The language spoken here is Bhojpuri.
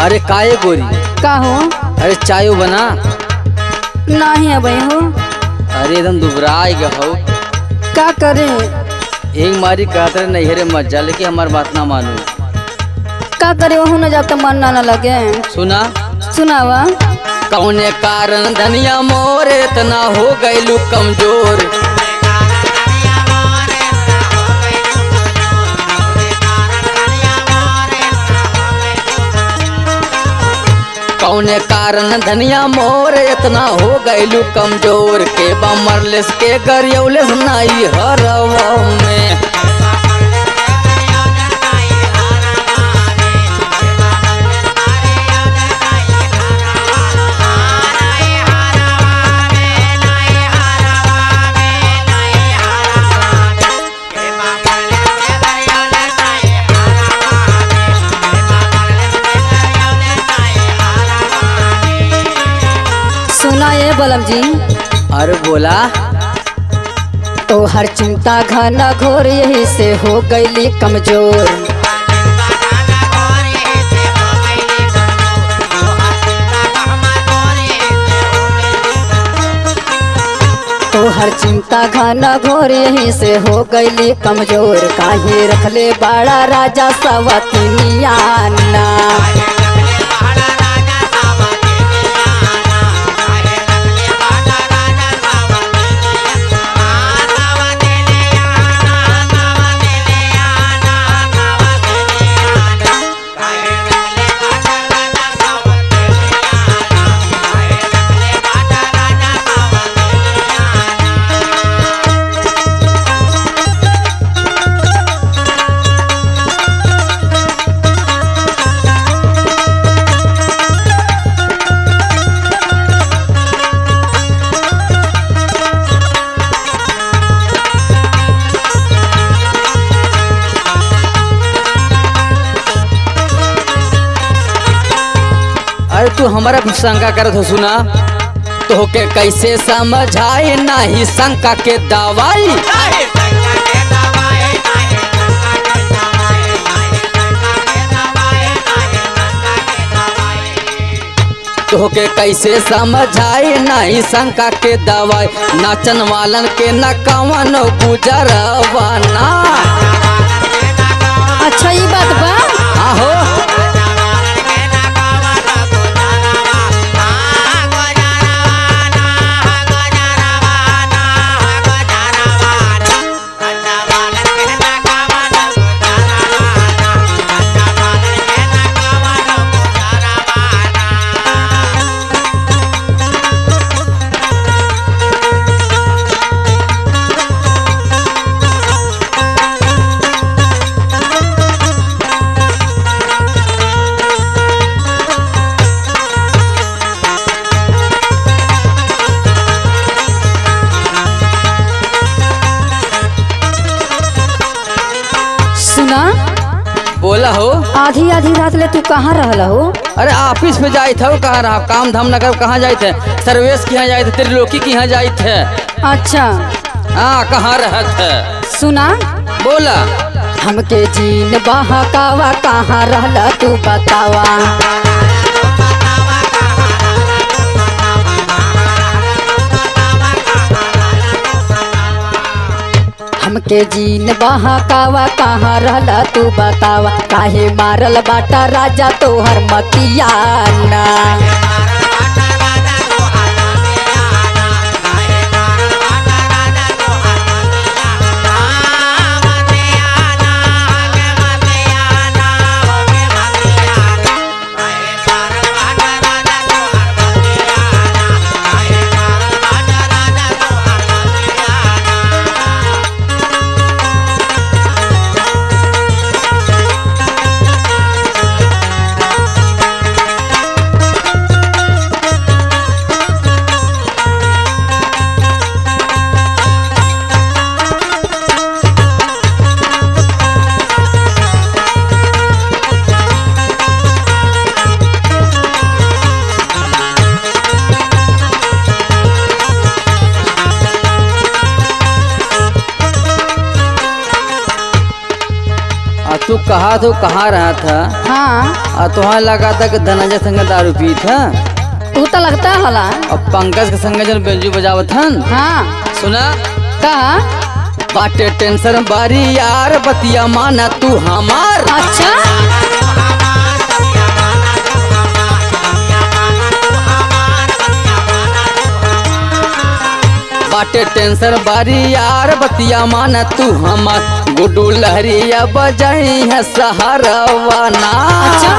अरे काहे गोरी? का हो? अरे चायो बना। नहीं अब हो। अरे एकदम दुबराई गया हो। का करे? एक मारी कहते नैहरे मत जा, लेकिन हमारी बात ना मानो। का करे वहू न जब तक मन ना लगे। सुना सुनावा। कौने कारण धनिया मोरे इतना हो गईलू कमजोर। कौने कारण धनिया मोरे इतना हो गईलू कमजोर के बमरलेस के गरियौलेस नाई हरवा में। सुना ये बलम जी। अरे बोला। तो हर चिंता घना घोर यही से हो गईली कमजोर। तो हर चिंता घना घोर यही से हो गईली कमजोर। काहे रखले बड़ा राजा सवतनिया ना। अरे तू हमारा भी शंका करत हो। सुना तो के कैसे समझाए नाही शंका के दवाई। तो के कैसे समझाए नहीं शंका के दवाई। नाचन वालन के न कवन गुजरवाना। अच्छा ये बात बा। आहो सुना। बोला हो। आधी आधी रात ले तू कहाँ रहला हो? अरे ऑफिस में जाए थे। कहाँ रहा काम धाम न कर कहाँ जाए थे? सर्वेश के यहाँ जाए थे, त्रिलोकी के यहाँ जाए थे। अच्छा हाँ कहाँ रह थे? सुना। बोला। हमके जीन बहकावा कहाँ रहला तू बतावा। हमके जीन बहकावा कहाँ रहला तू बतावा। काहे मारल बाटा राजा तोहर मतिया ना। कहा तो कहाँ रहा था हाँ और तुम्हारा लगा था कि धनंजय संग दारू पी था तू तो लगता हला। और पंकज के संग जन बेंजू बजावत हन। हाँ सुना का बाटे टेंशन बारी यार बतिया माना तू हमार। अच्छा बाटे टेंशन बारी यार बतिया माना तू हमार। गुड्डू लहरिया बजाई है सहारवाना। अच्छा